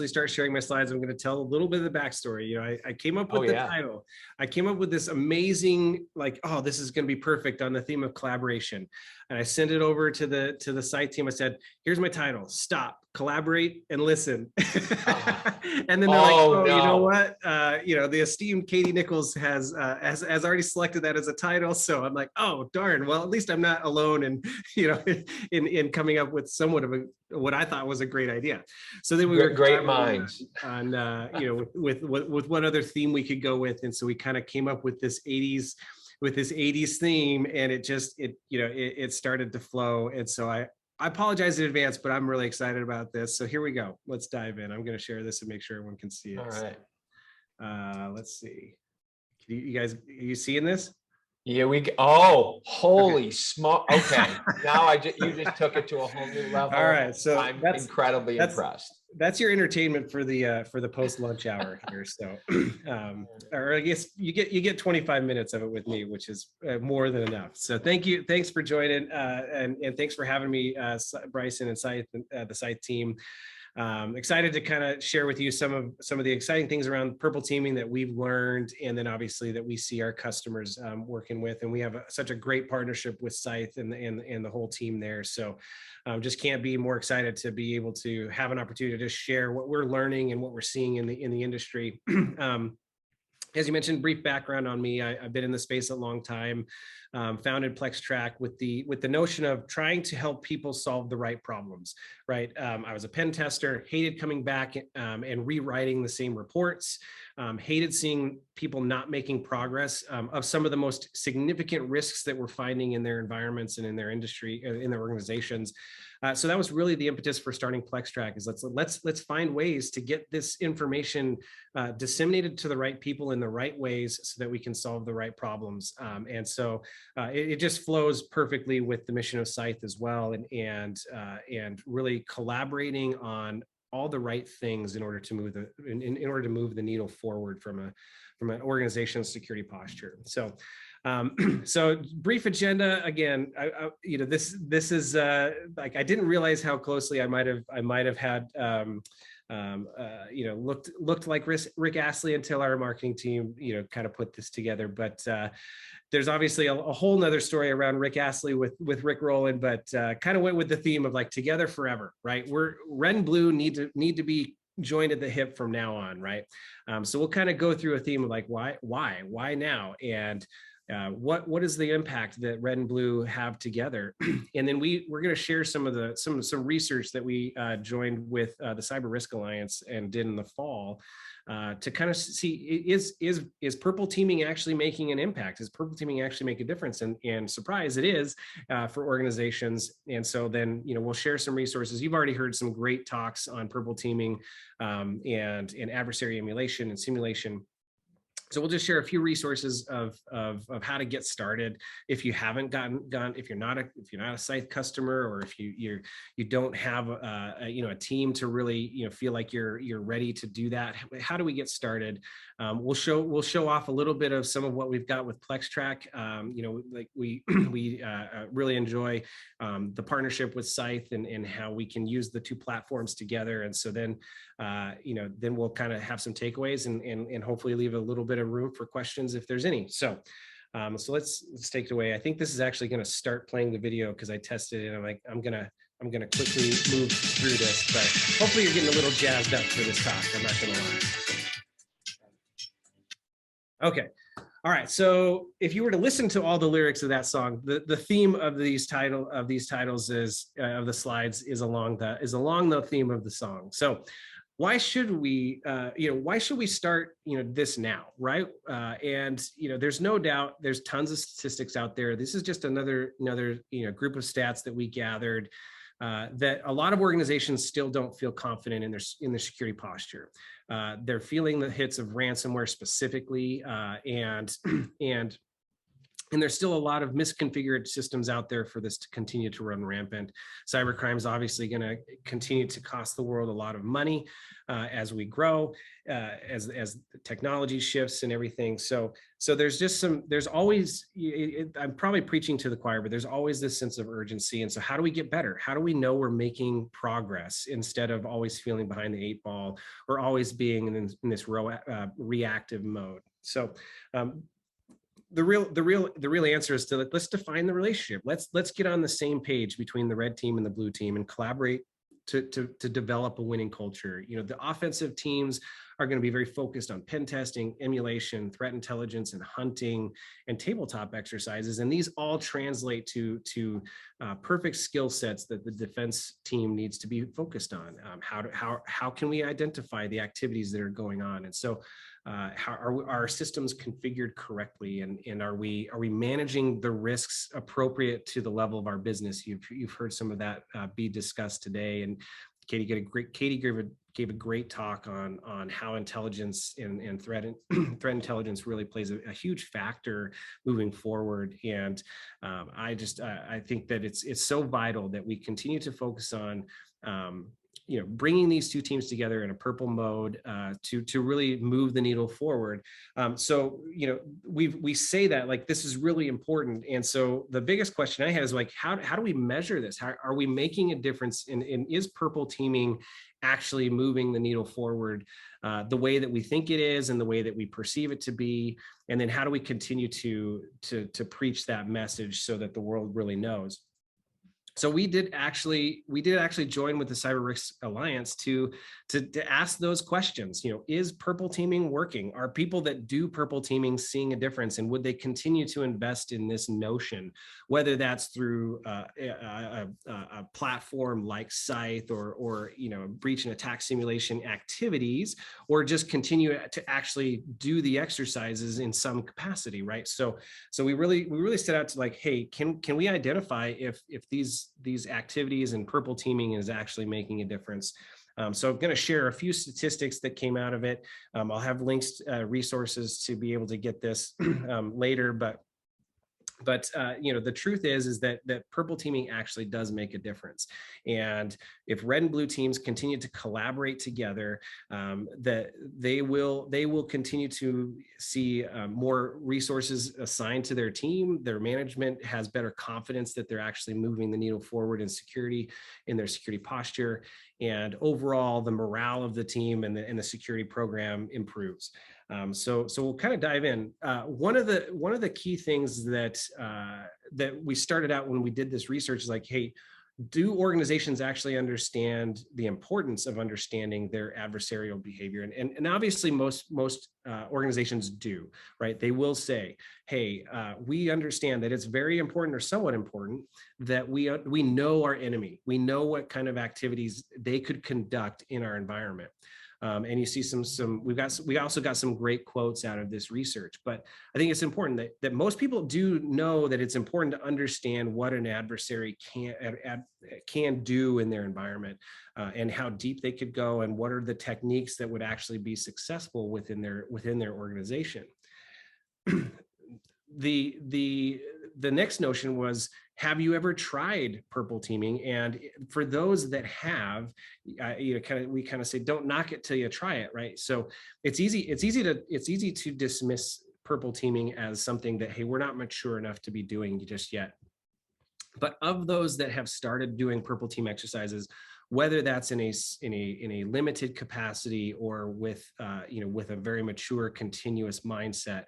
start sharing my slides, I'm going to tell a little bit of the backstory. You know, I came up with the title. I came up with this amazing, like, oh, this is going to be perfect on the theme of collaboration. And I sent it over to the SCYTHE team. I said, here's my title: Stop, Collaborate, and Listen. And then they're like, oh, no. You know what? You know, the esteemed Katie Nichols has already selected that as a title. So I'm like, oh, darn. Well, at least I'm not alone in, you know, in coming up with somewhat of what I thought was a great idea. So then we were great minds on you know, with what other theme we could go with, and so we kind of came up with this 80s theme, and it started to flow. And so I apologize in advance, but I'm really excited about this. So here we go. Let's dive in. I'm going to share this and make sure everyone can see it. All right. Let's see. You guys, are you seeing this? Yeah, oh, holy smoke. Okay. Now you just took it to a whole new level. All right. So I'm incredibly impressed. That's your entertainment for the post-lunch hour here. So, or I guess you get 25 minutes of it with me, which is more than enough. So thank you. Thanks for joining, and thanks for having me, Bryson and SCYTHE, the SCYTHE team. Excited to kind of share with you some of the exciting things around purple teaming that we've learned, and then obviously that we see our customers working with. And we have such a great partnership with SCYTHE and the whole team there. So just can't be more excited to be able to have an opportunity to share what we're learning and what we're seeing in the industry. As you mentioned, brief background on me. I've been in the space a long time. Founded PlexTrac with the notion of trying to help people solve the right problems, right? I was a pen tester, hated coming back and rewriting the same reports, hated seeing people not making progress of some of the most significant risks that we're finding in their environments and in their industry, in their organizations. So that was really the impetus for starting PlexTrac, is let's find ways to get this information disseminated to the right people in the right ways so that we can solve the right problems. And so it just flows perfectly with the mission of SCYTHE as well, and really collaborating on all the right things in order to move the needle forward from an organizational security posture. So so brief agenda again. You know, this is like, I didn't realize how closely I might have had you know, looked like Rick Astley until our marketing team, you know, kind of put this together. But there's obviously a whole nother story around Rick Astley with Rick Rowland, but kind of went with the theme of like together forever, right? We're red and blue need to be joined at the hip from now on, right? So we'll kind of go through a theme of like why now, and what is the impact that red and blue have together. And then we're going to share some research that we joined with the CyberRisk Alliance and did in the fall to kind of see, is purple teaming actually making an impact? Is purple teaming actually make a difference? And surprise, it is for organizations. And so then, you know, we'll share some resources. You've already heard some great talks on purple teaming and adversary emulation and simulation. So we'll just share a few resources of how to get started if you haven't if you're not a SCYTHE customer, or if you don't have a team to really feel like you're ready to do that. How do we get started? We'll show off a little bit of some of what we've got with PlexTrac. Like we really enjoy the partnership with SCYTHE and how we can use the two platforms together. And so then then we'll kind of have some takeaways and hopefully leave a little bit of room for questions if there's any. So let's take it away. I think this is actually going to start playing the video because I tested it. And I'm gonna quickly move through this, but hopefully you're getting a little jazzed up for this talk. I'm not gonna lie. Okay. All right. So if you were to listen to all the lyrics of that song, the theme of these titles is of the slides is along the theme of the song. So why should we start this now, right? And there's no doubt there's tons of statistics out there. This is just another group of stats that we gathered that a lot of organizations still don't feel confident in their security posture. They're feeling the hits of ransomware specifically, and And there's still a lot of misconfigured systems out there for this to continue to run rampant. Cybercrime is obviously going to continue to cost the world a lot of money as we grow, as the technology shifts and everything. So there's just there's always, I'm probably preaching to the choir, but there's always this sense of urgency. And so how do we get better? How do we know we're making progress instead of always feeling behind the 8 ball or always being in this reactive mode? So the real answer is to let's define the relationship. Let's get on the same page between the red team and the blue team and collaborate to develop a winning culture. You know, the offensive teams are going to be very focused on pen testing, emulation, threat intelligence, and hunting, and tabletop exercises. And these all translate to perfect skill sets that the defense team needs to be focused on. How can we identify the activities that are going on? And so how are our systems configured correctly, and are we managing the risks appropriate to the level of our business? You've heard some of that be discussed today, and Katie gave a great talk on how intelligence and threat intelligence really plays a huge factor moving forward. And I think that it's so vital that we continue to focus on bringing these two teams together in a purple mode to really move the needle forward. So we say that like this is really important, and so the biggest question I had is like, how do we measure this? How are we making a difference? And is purple teaming actually moving the needle forward the way that we think it is and the way that we perceive it to be? And then how do we continue to preach that message so that the world really knows? So we did actually join with the CyberRisk Alliance to ask those questions. Is purple teaming working? Are people that do purple teaming seeing a difference? And would they continue to invest in this notion, whether that's through a platform like SCYTHE or breach and attack simulation activities, or just continue to actually do the exercises in some capacity, right? So we really set out to like, hey, can we identify if these activities and purple teaming is actually making a difference? So I'm going to share a few statistics that came out of it. I'll have links, resources to be able to get this later, but the truth is that purple teaming actually does make a difference. And if red and blue teams continue to collaborate together, that they will continue to see more resources assigned to their team. Their management has better confidence that they're actually moving the needle forward in security, in their security posture, and overall the morale of the team and the security program improves. So we'll kind of dive in. One of the key things that we started out when we did this research is like, hey, do organizations actually understand the importance of understanding their adversarial behavior? And obviously most organizations do, right? They will say, hey, we understand that it's very important or somewhat important that we know our enemy. We know what kind of activities they could conduct in our environment. And you see we also got some great quotes out of this research, but I think it's important that most people do know that it's important to understand what an adversary can do in their environment, and how deep they could go, and what are the techniques that would actually be successful within their organization. The next notion was, have you ever tried purple teaming? And for those that have, we kind of say, don't knock it till you try it, right? So it's easy to dismiss purple teaming as something that, hey, we're not mature enough to be doing just yet. But of those that have started doing purple team exercises, whether that's in a limited capacity or with a very mature, continuous mindset,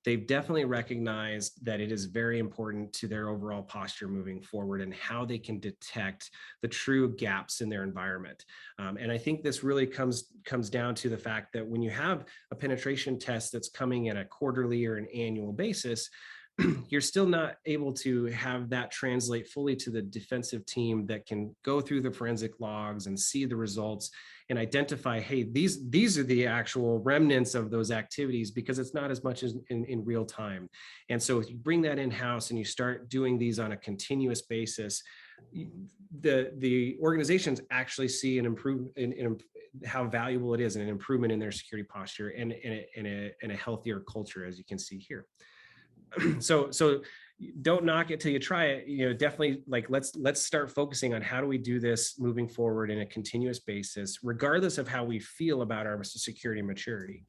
they've definitely recognized that it is very important to their overall posture moving forward and how they can detect the true gaps in their environment. And I think this really comes down to the fact that when you have a penetration test that's coming at a quarterly or an annual basis, you're still not able to have that translate fully to the defensive team that can go through the forensic logs and see the results and identify, hey, these are the actual remnants of those activities, because it's not as much as in real time. And so if you bring that in-house and you start doing these on a continuous basis, the organizations actually see an improvement in how valuable it is, and an improvement in their security posture and in a healthier culture, as you can see here. So don't knock it till you try it. Definitely, like, let's start focusing on how do we do this moving forward in a continuous basis, regardless of how we feel about our security maturity.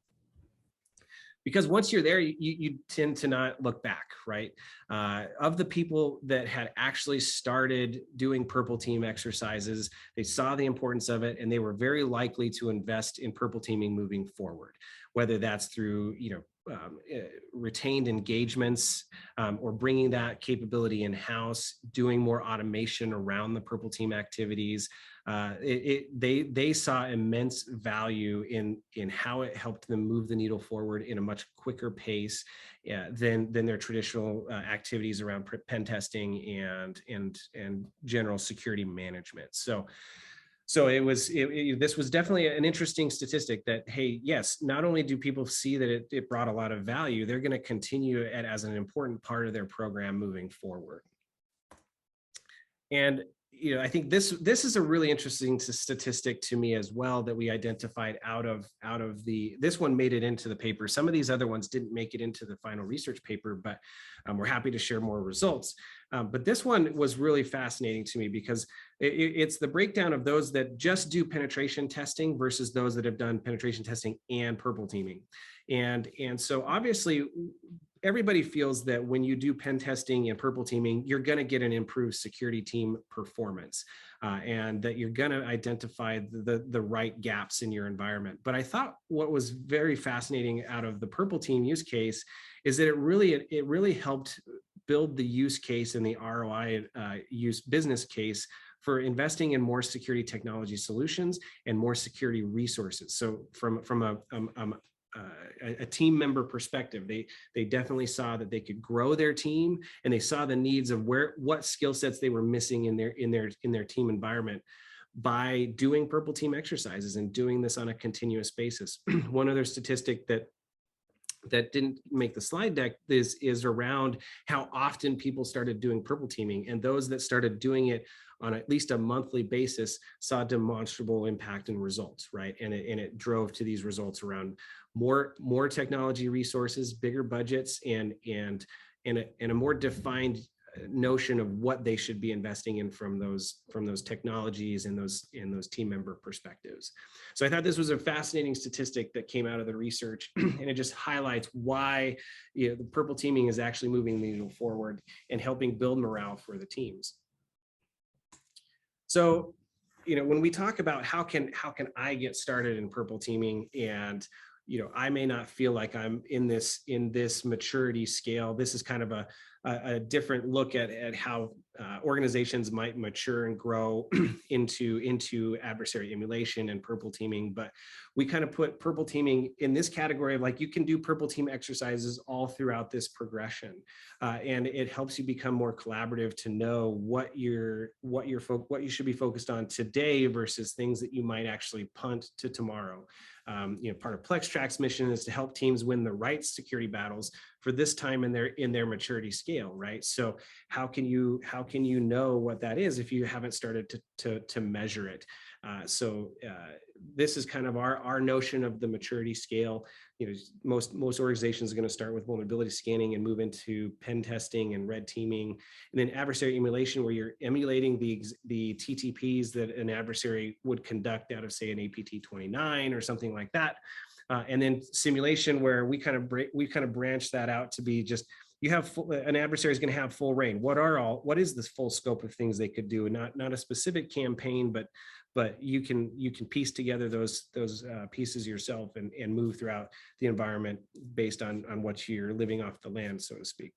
Because once you're there, you tend to not look back, right? Of the people that had actually started doing purple team exercises, they saw the importance of it, and they were very likely to invest in purple teaming moving forward, whether that's through retained engagements, or bringing that capability in-house, doing more automation around the purple team activities. They saw immense value in how it helped them move the needle forward in a much quicker pace than their traditional activities around pen testing and general security management. So this was definitely an interesting statistic that, hey, yes, not only do people see that it brought a lot of value, they're going to continue it as an important part of their program moving forward. And I think this is a really interesting statistic to me as well, that we identified out of this one made it into the paper. Some of these other ones didn't make it into the final research paper, but we're happy to share more results. But this one was really fascinating to me because it's the breakdown of those that just do penetration testing versus those that have done penetration testing and purple teaming. And so obviously, everybody feels that when you do pen testing and purple teaming, you're going to get an improved security team performance, and that you're going to identify the right gaps in your environment. But I thought what was very fascinating out of the purple team use case is that it really helped build the use case and the ROI use business case for investing in more security technology solutions and more security resources. So from a team member perspective, they definitely saw that they could grow their team, and they saw the needs of what skill sets they were missing in their team environment by doing purple team exercises and doing this on a continuous basis. One other statistic that didn't make the slide deck is around how often people started doing purple teaming, and those that started doing it on at least a monthly basis saw demonstrable impact and results, right? And it drove to these results around more technology resources, bigger budgets, and a more defined notion of what they should be investing in from those technologies and those team member perspectives. So I thought this was a fascinating statistic that came out of the research, and it just highlights why the purple teaming is actually moving the needle forward and helping build morale for the teams. So, when we talk about how can I get started in purple teaming, and I may not feel like I'm in this maturity scale. This is kind of a different look at how organizations might mature and grow into adversary emulation and purple teaming. But we kind of put purple teaming in this category of, like, you can do purple team exercises all throughout this progression, and it helps you become more collaborative to know what you should be focused on today versus things that you might actually punt to tomorrow. Part of PlexTrac's mission is to help teams win the right security battles for this time in their maturity scale, right? So how can you know what that is if you haven't started to measure it? This is kind of our notion of the maturity scale. Most organizations are going to start with vulnerability scanning and move into pen testing and red teaming, and then adversary emulation, where you're emulating the TTPs that an adversary would conduct out of, say, an APT29 or something like that. And then simulation, where we kind of branch that out to be just, you have an adversary is going to have full reign. What is this full scope of things they could do? Not a specific campaign, but you can piece together those pieces yourself and move throughout the environment based on what you're living off the land, so to speak.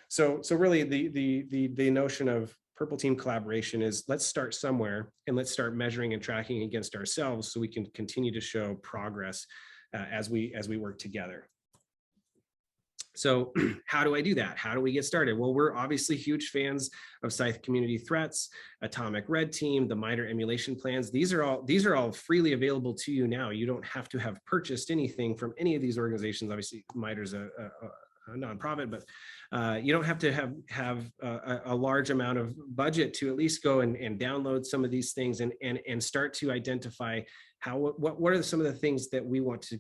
So really the notion of purple team collaboration is, let's start somewhere and let's start measuring and tracking against ourselves so we can continue to show progress as we work together. So how do I do that? How do we get started? Well, we're obviously huge fans of SCYTHE Community Threats, Atomic Red Team, the MITRE emulation plans. These are all freely available to you now. You don't have to have purchased anything from any of these organizations. Obviously, MITRE's a nonprofit, but you don't have to have a large amount of budget to at least go and download some of these things and start to identify what are some of the things that we want to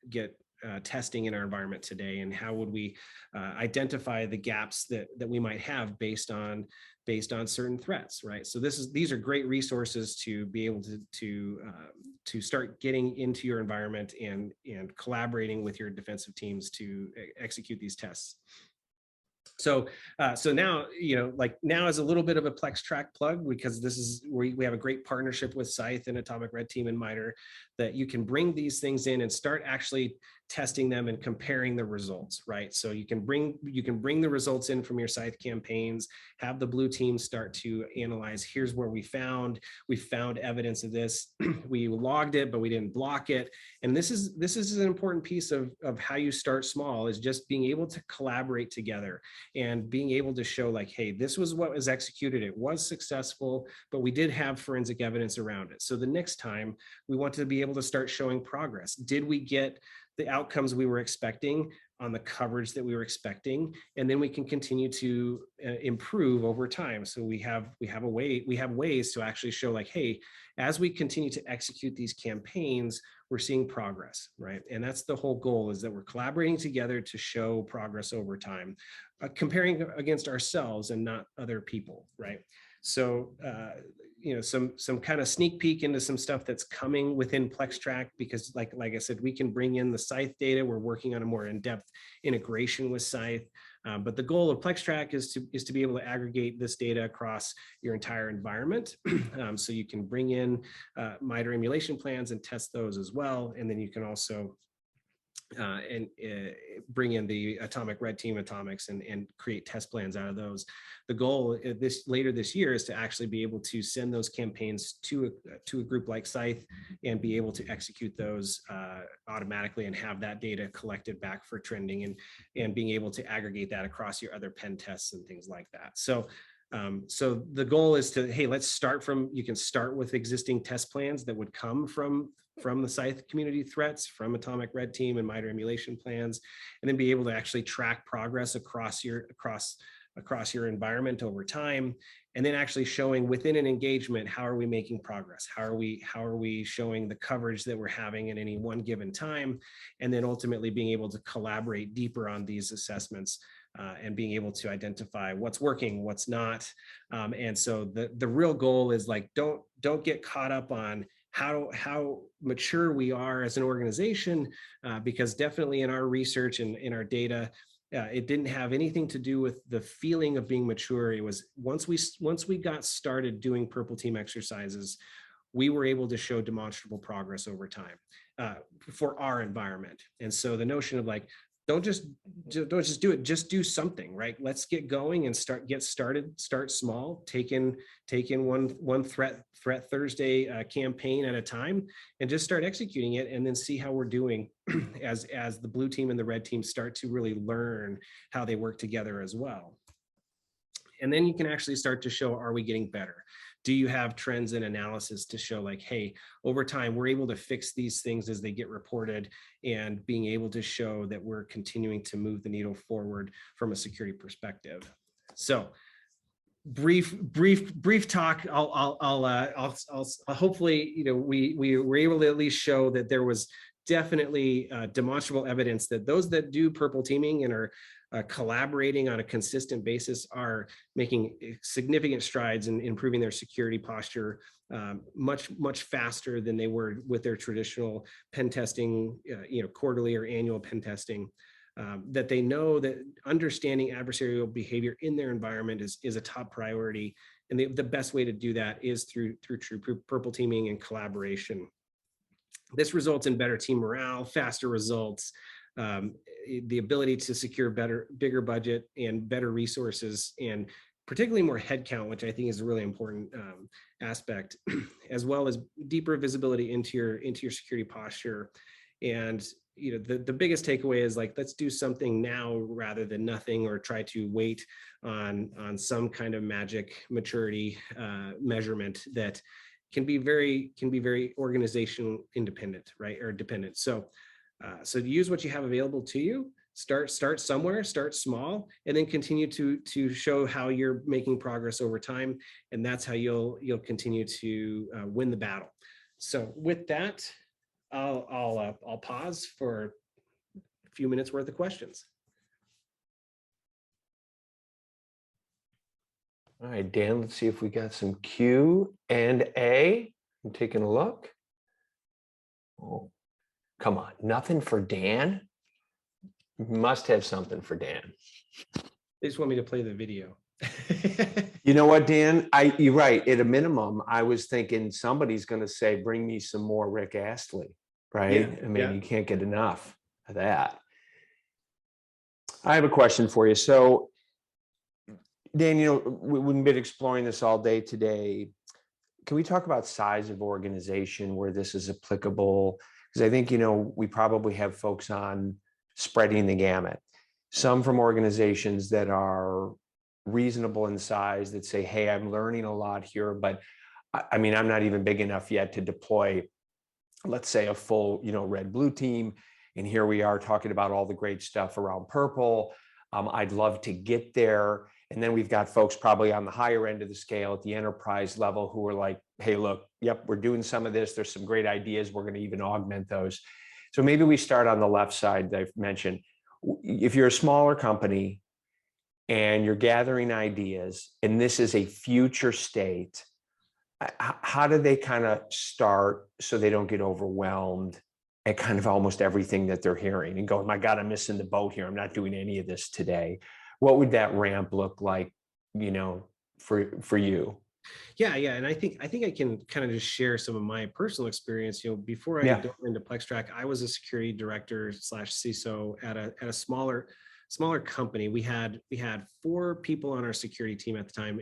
get testing in our environment today, and how would we identify the gaps that we might have based on certain threats, right? So these are great resources to be able to start getting into your environment and collaborating with your defensive teams to execute these tests. So now, now is a little bit of a PlexTrac plug, because this is where we have a great partnership with SCYTHE and Atomic Red Team and MITRE, that you can bring these things in and start actually testing them and comparing the results, right? So you can bring the results in from your SCYTHE campaigns, have the blue team start to analyze, here's where we found evidence of this. We logged it, but we didn't block it. And this is an important piece of how you start small, is just being able to collaborate together and being able to show like, hey, this was what was executed. It was successful, but we did have forensic evidence around it. So the next time we want to be able to start showing progress. Did we get the outcomes we were expecting on the coverage that we were expecting? And then we can continue to improve over time. So we have ways to actually show like, hey, as we continue to execute these campaigns, we're seeing progress, right? And that's the whole goal, is that we're collaborating together to show progress over time, comparing against ourselves and not other people, right? So, some kind of sneak peek into some stuff that's coming within PlexTrac, because like I said, we can bring in the SCYTHE data. We're working on a more in-depth integration with SCYTHE. But the goal of PlexTrac is to be able to aggregate this data across your entire environment. So you can bring in MITRE emulation plans and test those as well. And then you can also bring in the Atomic Red Team atomics and create test plans out of those. The goal later this year is to actually be able to send those campaigns to a group like SCYTHE and be able to execute those automatically and have that data collected back for trending and being able to aggregate that across your other pen tests and things like that. So the goal is to, hey, you can start with existing test plans that would come from the SCYTHE community threats, from Atomic Red Team and MITRE emulation plans, and then be able to actually track progress across your environment over time, and then actually showing within an engagement, how are we making progress? How are we showing the coverage that we're having at any one given time? And then ultimately being able to collaborate deeper on these assessments and being able to identify what's working, what's not. And so the real goal is like, don't get caught up on how mature we are as an organization, because definitely in our research and in our data, it didn't have anything to do with the feeling of being mature. It was once we got started doing purple team exercises, we were able to show demonstrable progress over time for our environment. And so the notion of like, don't just do it, just do something, right? Let's get going and start small, take in one threat Thursday campaign at a time, and just start executing it, and then see how we're doing as the blue team and the red team start to really learn how they work together as well. And then you can actually start to show, are we getting better? Do you have trends and analysis to show like, hey, over time, we're able to fix these things as they get reported, and being able to show that we're continuing to move the needle forward from a security perspective. So brief talk. I'll hopefully, we were able to at least show that there was definitely demonstrable evidence that those that do purple teaming and are collaborating on a consistent basis are making significant strides in improving their security posture much faster than they were with their traditional pen testing, quarterly or annual pen testing. That they know that understanding adversarial behavior in their environment is a top priority, and the best way to do that is through true purple teaming and collaboration. This results in better team morale, faster results, the ability to secure bigger budget and better resources, and particularly more headcount, which I think is a really important aspect, as well as deeper visibility into your security posture. And the biggest takeaway is like, let's do something now rather than nothing, or try to wait on some kind of magic maturity measurement that can be very organizational independent, right, or dependent. So use what you have available to you. Start somewhere, start small, and then continue to show how you're making progress over time, and that's how you'll continue to win the battle. So with that, I'll pause for few minutes worth of questions. All right, Dan, let's see if we got some Q&A. I'm taking a look. Oh, come on, nothing for Dan? Must have something for Dan. They just want me to play the video. You know what, Dan? You're right. At a minimum, I was thinking somebody's going to say, bring me some more Rick Astley, right? Yeah, I mean, yeah. you can't get enough of that. I have a question for you. So, Dan, we've been exploring this all day today. Can we talk about size of organization where this is applicable? Because I think, we probably have folks on spreading the gamut. Some from organizations that are reasonable in size that say, hey, I'm learning a lot here, but I mean, I'm not even big enough yet to deploy, let's say, a full, red blue team. And here we are talking about all the great stuff around purple. I'd love to get there. And then we've got folks probably on the higher end of the scale at the enterprise level who are like, hey, look, yep, we're doing some of this. There's some great ideas. We're going to even augment those. So maybe we start on the left side that I've mentioned. If you're a smaller company and you're gathering ideas, and this is a future state, how do they kind of start so they don't get overwhelmed at kind of almost everything that they're hearing and go, my God, I'm missing the boat here. I'm not doing any of this today. What would that ramp look like, for you? Yeah, and I think I can kind of just share some of my personal experience. Before I dove into PlexTrac, I was a security director / CISO at a smaller company. We had 4 people on our security team at the time,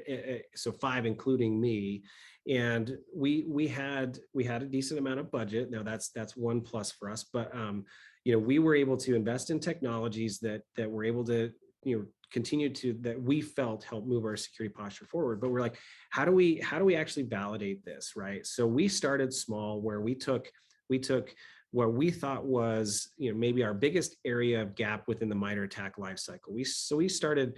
so 5 including me, and we had a decent amount of budget. Now that's one plus for us, but we were able to invest in technologies that were able to continue to, that we felt help move our security posture forward. But we're like, how do we actually validate this, right? So we started small, where we took what we thought was maybe our biggest area of gap within the MITRE ATT&CK lifecycle. We started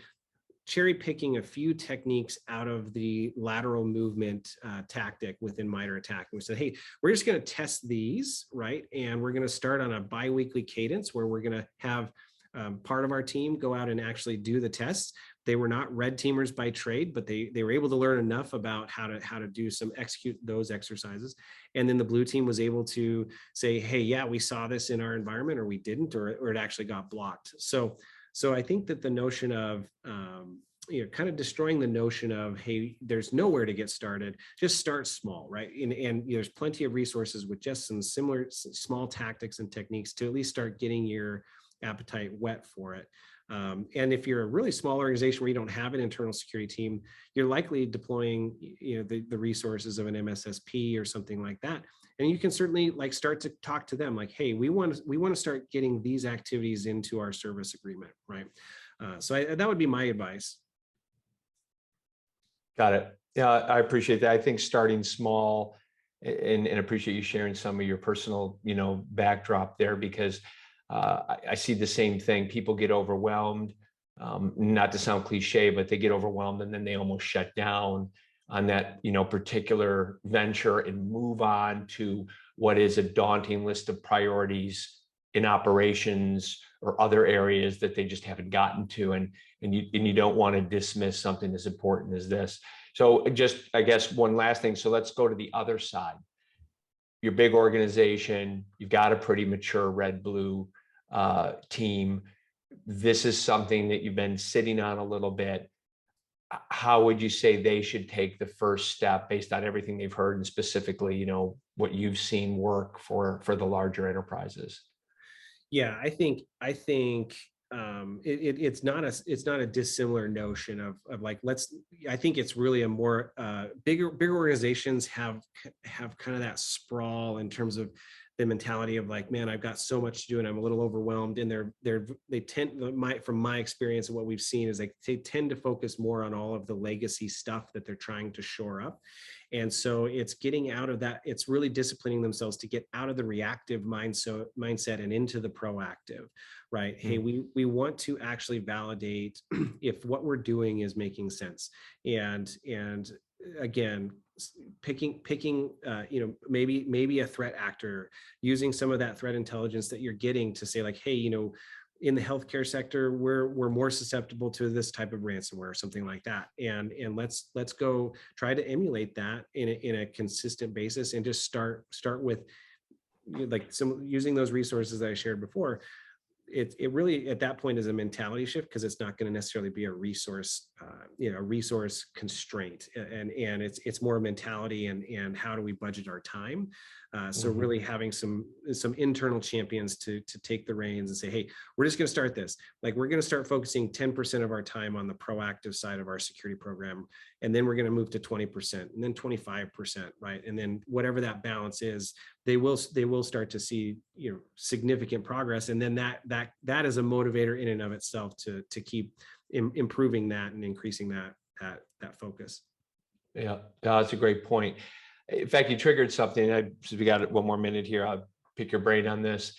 cherry picking a few techniques out of the lateral movement tactic within MITRE ATT&CK. And we said, hey, we're just going to test these, right? And we're going to start on a bi-weekly cadence where we're going to have part of our team go out and actually do the tests. They were not red teamers by trade, but they were able to learn enough about how to execute those exercises. And then the blue team was able to say, hey, yeah, we saw this in our environment, or we didn't, or it actually got blocked. So I think that the notion of kind of destroying the notion of, hey, there's nowhere to get started, just start small, right? And there's plenty of resources with just some similar small tactics and techniques to at least start getting your appetite wet for it. And if you're a really small organization where you don't have an internal security team, you're likely deploying the resources of an MSSP or something like that. And you can certainly start to talk to them like, hey, we want to start getting these activities into our service agreement, right? So that would be my advice. Got it. Yeah, I appreciate that. I think starting small, and appreciate you sharing some of your personal, backdrop there, because I see the same thing. People get overwhelmed, not to sound cliche, but they get overwhelmed and then they almost shut down on that, particular venture and move on to what is a daunting list of priorities in operations or other areas that they just haven't gotten to. And you don't want to dismiss something as important as this. So just, I guess, one last thing. So let's go to the other side. Your big organization, you've got a pretty mature red-blue team. This is something that you've been sitting on a little bit. How would you say they should take the first step based on everything they've heard, and specifically, what you've seen work for the larger enterprises? Yeah, I think it's not a dissimilar notion of I think it's really a more bigger organizations have kind of that sprawl in terms of the mentality of like, man, I've got so much to do and I'm a little overwhelmed. And they tend, from my experience and what we've seen, is they tend to focus more on all of the legacy stuff that they're trying to shore up. And so it's getting out of that. It's really disciplining themselves to get out of the reactive mindset and into the proactive, right? Hey, we want to actually validate if what we're doing is making sense. And again, picking maybe a threat actor, using some of that threat intelligence that you're getting to say like, hey, in the healthcare sector, we're more susceptible to this type of ransomware or something like that. And let's go try to emulate that in a consistent basis, and just start with like using those resources that I shared before. It really at that point is a mentality shift, because it's not going to necessarily be a resource resource constraint, and it's more mentality and how do we budget our time. So really having some internal champions to take the reins and say, hey, we're just going to start this. Like, we're going to start focusing 10% of our time on the proactive side of our security program, and then we're going to move to 20%, and then 25%, right? And then whatever that balance is, they will start to see significant progress, and then that is a motivator in and of itself to keep improving that and increasing that focus. Yeah, that's a great point. In fact, you triggered something. Since we got one more minute here, I'll pick your brain on this.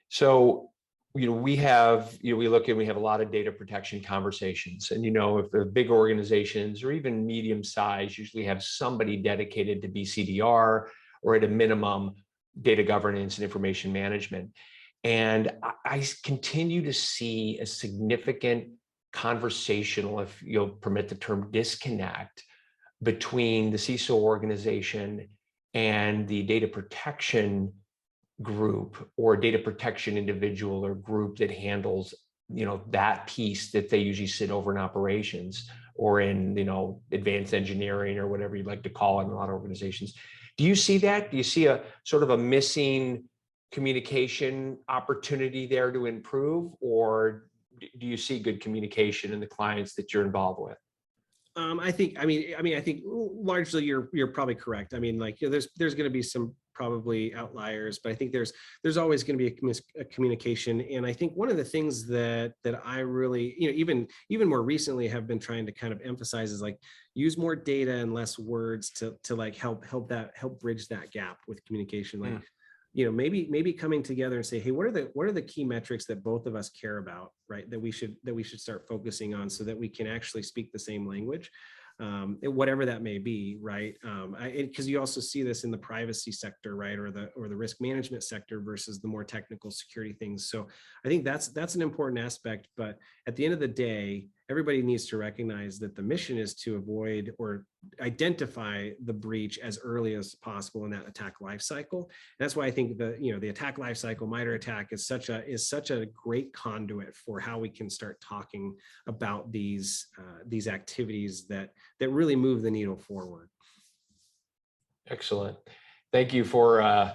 So, we look and we have a lot of data protection conversations, and if the big organizations or even medium size usually have somebody dedicated to BCDR, or at a minimum data governance and information management. And I continue to see a significant conversational, if you'll permit the term, disconnect between the CISO organization and the data protection group or data protection individual or group that handles that piece that they usually sit over in operations or in advanced engineering or whatever you'd like to call it in a lot of organizations. Do you see that? Do you see a sort of a missing communication opportunity there to improve, or do you see good communication in the clients that you're involved with? I think largely you're probably correct. I mean, like, there's going to be some probably outliers, but I think there's always going to be a communication. And I think one of the things that I really, even more recently have been trying to kind of emphasize is like, use more data and less words to like help bridge that gap with communication. Like, maybe coming together and say, hey, what are the key metrics that both of us care about, right? That we should start focusing on, so that we can actually speak the same language, whatever that may be, right? Because you also see this in the privacy sector, right, or the risk management sector versus the more technical security things. So I think that's an important aspect. But at the end of the day, everybody needs to recognize that the mission is to avoid or identify the breach as early as possible in that attack life cycle. And that's why I think the attack life cycle, MITRE ATT&CK, is such a great conduit for how we can start talking about these activities that really move the needle forward. Excellent. Thank you for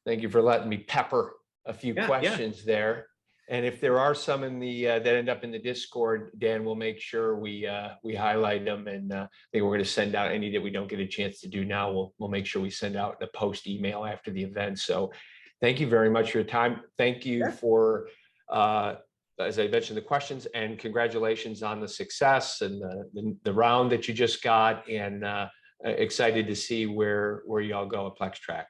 letting me pepper a few questions there. And if there are some in the that end up in the Discord, Dan, we'll make sure we highlight them. And I think we're going to send out any that we don't get a chance to do now. We'll make sure we send out the post email after the event. So thank you very much for your time. Thank you for, as I mentioned, the questions, and congratulations on the success and the round that you just got. And excited to see where y'all go at PlexTrac.